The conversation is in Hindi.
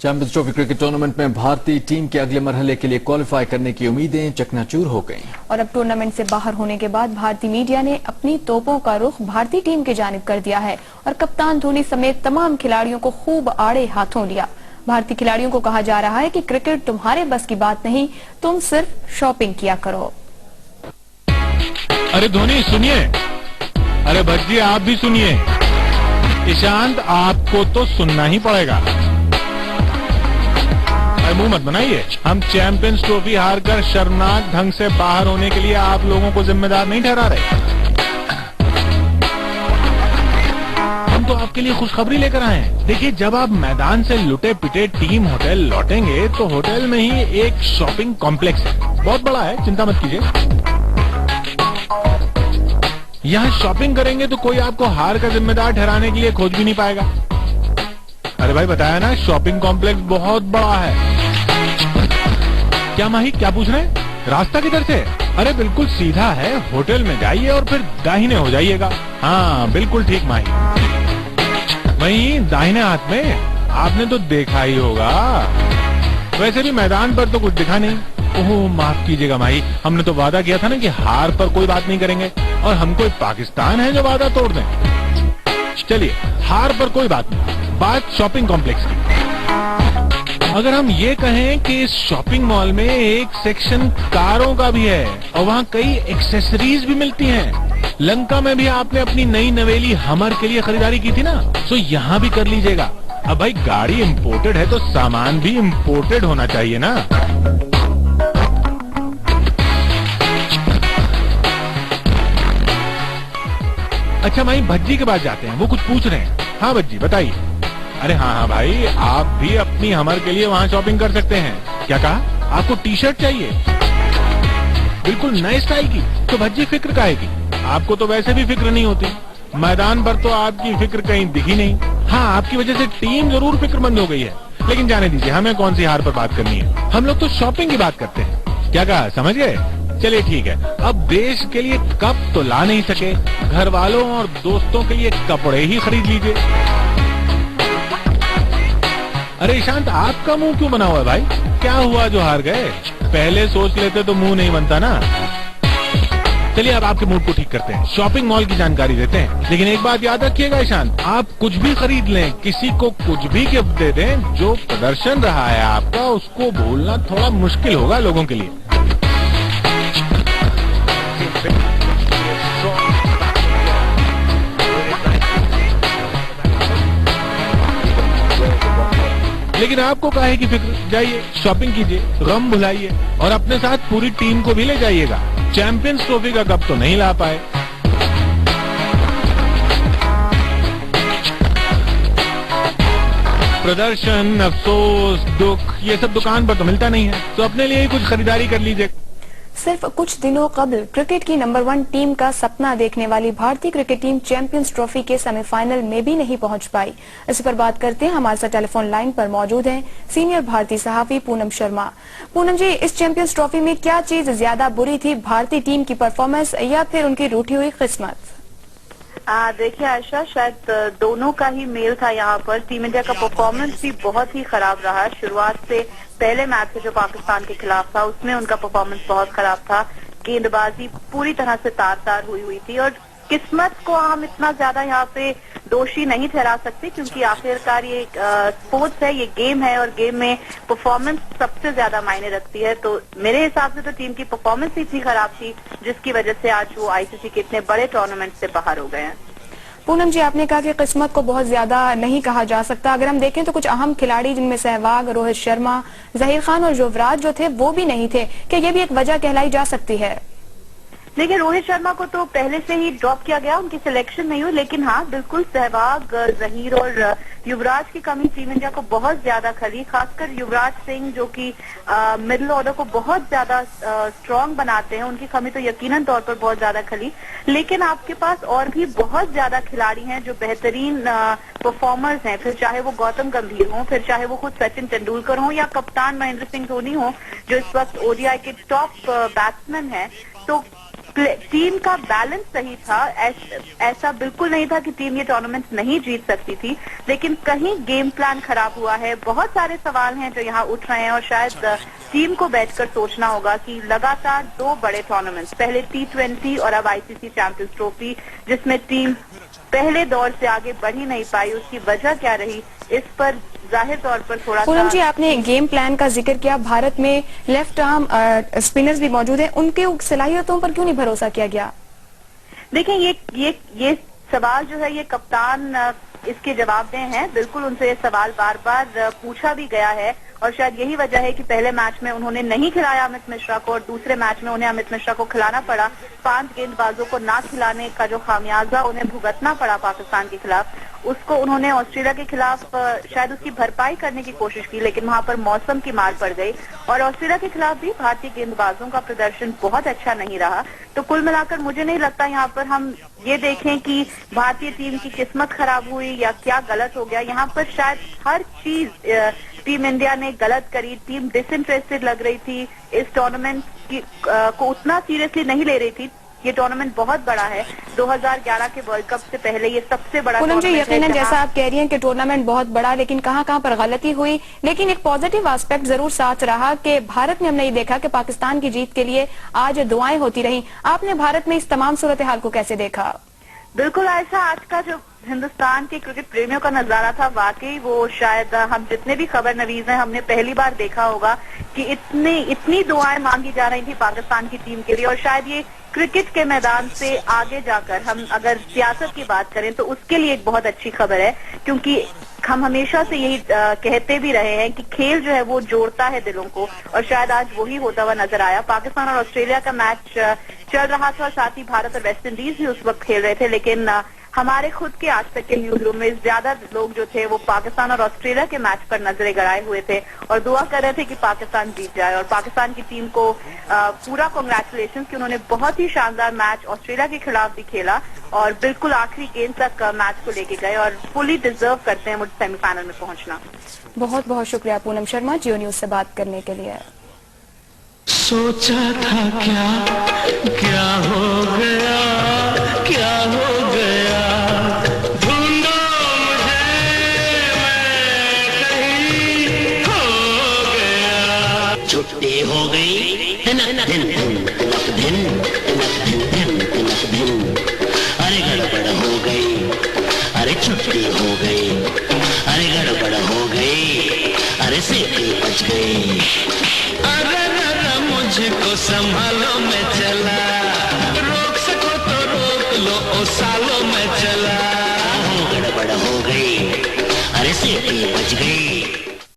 चैंपियंस ट्रॉफी क्रिकेट टूर्नामेंट में भारतीय टीम के अगले मरहले के लिए क्वालिफाई करने की उम्मीदें चकनाचूर हो गईं। और अब टूर्नामेंट से बाहर होने के बाद भारतीय मीडिया ने अपनी तोपों का रुख भारतीय टीम की जानिब कर दिया है और कप्तान धोनी समेत तमाम खिलाड़ियों को खूब आड़े हाथों लिया। भारतीय खिलाड़ियों को कहा जा रहा है कि क्रिकेट तुम्हारे बस की बात नहीं, तुम सिर्फ शॉपिंग किया करो। अरे धोनी सुनिए, अरे भज्जी आप भी सुनिए, ईशांत आपको तो सुनना ही पड़ेगा। मुंह मत बनाइए, हम चैंपियंस ट्रॉफी हारकर शर्मनाक ढंग से बाहर होने के लिए आप लोगों को जिम्मेदार नहीं ठहरा रहे। हम तो आपके लिए खुशखबरी लेकर आए हैं। देखिए, जब आप मैदान से लुटे पिटे टीम होटल लौटेंगे तो होटल में ही एक शॉपिंग कॉम्प्लेक्स है, बहुत बड़ा है, चिंता मत कीजिए। यहाँ शॉपिंग करेंगे तो कोई आपको हार का जिम्मेदार ठहराने के लिए खोज भी नहीं पाएगा। अरे भाई बताया ना, शॉपिंग कॉम्प्लेक्स बहुत बड़ा है। क्या माही, क्या पूछ रहे हैं? रास्ता किधर से? अरे बिल्कुल सीधा है, होटल में जाइए और फिर दाहिने हो जाइएगा। हाँ बिल्कुल ठीक माही, वहीं दाहिने हाथ में। आपने तो देखा ही होगा, वैसे भी मैदान पर तो कुछ दिखा नहीं। ओह माफ कीजिएगा माही, हमने तो वादा किया था ना कि हार पर कोई बात नहीं करेंगे, और हम कोई पाकिस्तान है जो वादा तोड़ दें। चलिए, हार पर कोई बात नहीं, बात शॉपिंग कॉम्प्लेक्स की। अगर हम ये कहें कि इस शॉपिंग मॉल में एक सेक्शन कारों का भी है और वहाँ कई एक्सेसरीज भी मिलती हैं। लंका में भी आपने अपनी नई नवेली हमर के लिए खरीदारी की थी ना, तो यहाँ भी कर लीजिएगा। अब भाई गाड़ी इंपोर्टेड है तो सामान भी इंपोर्टेड होना चाहिए ना। अच्छा भाई, भज्जी के पास जाते हैं, वो कुछ पूछ रहे हैं। हाँ भज्जी बताइए। अरे हाँ भाई, आप भी अपनी हमर के लिए वहाँ शॉपिंग कर सकते हैं। क्या कहा? आपको टी शर्ट चाहिए बिल्कुल नए स्टाइल की? तो भज्जी फिक्र काहे की, आपको तो वैसे भी फिक्र नहीं होती। मैदान पर तो आपकी फिक्र कहीं दिखी नहीं। हाँ, आपकी वजह से टीम जरूर फिक्रमंद हो गई है, लेकिन जाने दीजिए, हमें कौन सी हार पर बात करनी है। हम लोग तो शॉपिंग की बात करते हैं। क्या कहा, समझ गए? चलिए ठीक है, अब देश के लिए कप तो ला नहीं सके, घर वालों और दोस्तों के लिए कपड़े ही खरीद लीजिए। अरे ईशांत, आपका मुंह क्यों बना हुआ है भाई? क्या हुआ जो हार गए? पहले सोच लेते तो मुंह नहीं बनता ना। चलिए अब आपके मूड को ठीक करते हैं, शॉपिंग मॉल की जानकारी देते हैं। लेकिन एक बात याद रखिएगा ईशांत, आप कुछ भी खरीद लें, किसी को कुछ भी गिफ्ट दे दें, जो प्रदर्शन रहा है आपका उसको भूलना थोड़ा मुश्किल होगा लोगों के लिए। लेकिन आपको काहे की फिक्र, जाइए शॉपिंग कीजिए, गम भुलाइए और अपने साथ पूरी टीम को भी ले जाइएगा। चैंपियंस ट्रॉफी का कप तो नहीं ला पाए। प्रदर्शन, अफसोस, दुख, ये सब दुकान पर तो मिलता नहीं है, तो अपने लिए ही कुछ खरीदारी कर लीजिए। सिर्फ कुछ दिनों कबल क्रिकेट की नंबर 1 टीम का सपना देखने वाली भारतीय क्रिकेट टीम चैंपियंस ट्रॉफी के सेमीफाइनल में भी नहीं पहुंच पाई। इस पर बात करते हैं, हमारे साथ टेलीफोन लाइन पर मौजूद हैं सीनियर भारतीय सहाफी पूनम शर्मा। पूनम जी, इस चैंपियंस ट्रॉफी में क्या चीज ज्यादा बुरी थी, भारतीय टीम की परफॉर्मेंस या फिर उनकी रूठी हुई किस्मत? देखिए आशा, शायद दोनों का ही मेल था यहाँ पर। टीम इंडिया का परफॉर्मेंस भी बहुत ही खराब रहा। शुरुआत से पहले मैच से जो पाकिस्तान के खिलाफ था उसमें उनका परफॉर्मेंस बहुत खराब था। गेंदबाजी पूरी तरह से तार-तार हुई थी और किस्मत को हम इतना ज्यादा यहाँ पे दोषी नहीं ठहरा सकते, क्योंकि आखिरकार ये स्पोर्ट्स है, ये गेम है और गेम में परफॉर्मेंस सबसे ज्यादा मायने रखती है। तो मेरे हिसाब से तो टीम की परफॉर्मेंस ही इतनी खराब थी जिसकी वजह से आज वो आईसीसी के इतने बड़े टूर्नामेंट से बाहर हो गए हैं। पूनम जी, आपने कहा कि किस्मत को बहुत ज्यादा नहीं कहा जा सकता। अगर हम देखें तो कुछ अहम खिलाड़ी जिनमें सहवाग, रोहित शर्मा, जहीर खान और युवराज जो थे वो भी नहीं थे, क्या ये भी एक वजह कहलाई जा सकती है? देखिए, रोहित शर्मा को तो पहले से ही ड्रॉप किया गया, उनकी सिलेक्शन नहीं हुई। लेकिन हाँ, बिल्कुल सहवाग, जहीर और युवराज की कमी टीम इंडिया को बहुत ज्यादा खली। खासकर युवराज सिंह जो कि मिडिल ऑर्डर को बहुत ज्यादा स्ट्रांग बनाते हैं, उनकी कमी तो यकीनन तौर पर बहुत ज्यादा खली। लेकिन आपके पास और भी बहुत ज्यादा खिलाड़ी हैं जो बेहतरीन परफॉर्मर्स हैं, फिर चाहे वो गौतम गंभीर हो, फिर चाहे वो खुद सचिन तेंदुलकर हो या कप्तान महेंद्र सिंह धोनी हो जो इस वक्त ओडीआई के टॉप बैट्समैन हैं। तो टीम का बैलेंस सही था। ऐसा बिल्कुल नहीं था कि टीम ये टूर्नामेंट नहीं जीत सकती थी, लेकिन कहीं गेम प्लान खराब हुआ है। बहुत सारे सवाल हैं जो यहाँ उठ रहे हैं और शायद टीम को बैठकर सोचना होगा कि लगातार 2 बड़े टूर्नामेंट्स, पहले T20 और अब ICC चैंपियंस ट्रॉफी, जिसमें टीम पहले दौर से आगे बढ़ ही नहीं पाई, उसकी वजह क्या रही, इस पर जाहिर तौर पर थोड़ा पूनम जी, आपने गेम प्लान का जिक्र किया। भारत में लेफ्ट आर्म स्पिनर्स भी मौजूद हैं, उनके सलाहियतों पर क्यों नहीं भरोसा किया गया? देखिए, ये सवाल जो है ये कप्तान इसके जवाबदेह हैं। बिल्कुल उनसे ये सवाल बार बार पूछा भी गया है और शायद यही वजह है कि पहले मैच में उन्होंने नहीं खिलाया अमित मिश्रा को और दूसरे मैच में उन्हें अमित मिश्रा को खिलाना पड़ा। 5 गेंदबाजों को ना खिलाने का जो खामियाजा उन्हें भुगतना पड़ा पाकिस्तान के खिलाफ, उसको उन्होंने ऑस्ट्रेलिया के खिलाफ शायद उसकी भरपाई करने की कोशिश की, लेकिन वहां पर मौसम की मार पड़ गई और ऑस्ट्रेलिया के खिलाफ भी भारतीय गेंदबाजों का प्रदर्शन बहुत अच्छा नहीं रहा। तो कुल मिलाकर मुझे नहीं लगता यहाँ पर हम ये देखें कि भारतीय टीम की किस्मत खराब हुई या क्या गलत हो गया। यहाँ पर शायद हर चीज टीम इंडिया ने गलत करी। टीम डिसइंटरेस्टेड लग रही थी, इस टूर्नामेंट को उतना सीरियसली नहीं ले रही थी। ये टूर्नामेंट बहुत बड़ा है, 2011 के वर्ल्ड कप से पहले ये सबसे बड़ा पूनम जी, टूर्नामेंट है। यकीनन जैसा आप कह रही हैं कि टूर्नामेंट बहुत बड़ा, लेकिन कहां पर गलती हुई। लेकिन एक पॉजिटिव एस्पेक्ट जरूर साथ रहा कि भारत ने हमने ये देखा कि पाकिस्तान की जीत के लिए आज दुआएं होती रही। आपने भारत में इस तमाम सूरत हाल को कैसे देखा? बिल्कुल ऐसा, आज का जो हिंदुस्तान के क्रिकेट प्रेमियों का नजारा था, वाकई वो शायद हम जितने भी खबर नवीज हैं हमने पहली बार देखा होगा कि इतनी दुआएं मांगी जा रही थी पाकिस्तान की टीम के लिए। और शायद ये क्रिकेट के मैदान से आगे जाकर हम अगर सियासत की बात करें तो उसके लिए एक बहुत अच्छी खबर है, क्योंकि हम हमेशा से यही कहते भी रहे हैं कि खेल जो है वो जोड़ता है दिलों को, और शायद आज वही होता हुआ नजर आया। पाकिस्तान और ऑस्ट्रेलिया का मैच चल रहा था और साथ ही भारत और वेस्ट इंडीज भी उस वक्त खेल रहे थे, लेकिन हमारे खुद के आज तक के न्यूज रूम में ज्यादा लोग जो थे वो पाकिस्तान और ऑस्ट्रेलिया के मैच पर नजरें गड़ाए हुए थे और दुआ कर रहे थे कि पाकिस्तान जीत जाए। और पाकिस्तान की टीम को पूरा कांग्रेचुलेशन कि उन्होंने बहुत ही शानदार मैच ऑस्ट्रेलिया के खिलाफ भी खेला और बिल्कुल आखिरी गेंद तक मैच को लेके गए और फुली डिजर्व करते हैं मुझे सेमीफाइनल में पहुंचना। बहुत बहुत शुक्रिया पूनम शर्मा, जियो न्यूज से बात करने के लिए। सोचा था क्या हो गया, क्या हो गया, ढूंढो मुझे, मैं कहीं खो गया। छुट्टी हो गई तिनक दिन तिनक दिन तिनक दिन तिनक दिन, अरे गड़बड़ हो गई, अरे छुट्टी हो गई, अरे गड़बड़ हो गई, अरे सीटी बच गई, अरे मुझको संभालो मैं चला, रोक सको तो रोक लो ओ सालों में चला, गड़बड़ हो गई, अरे सीटी बच गई।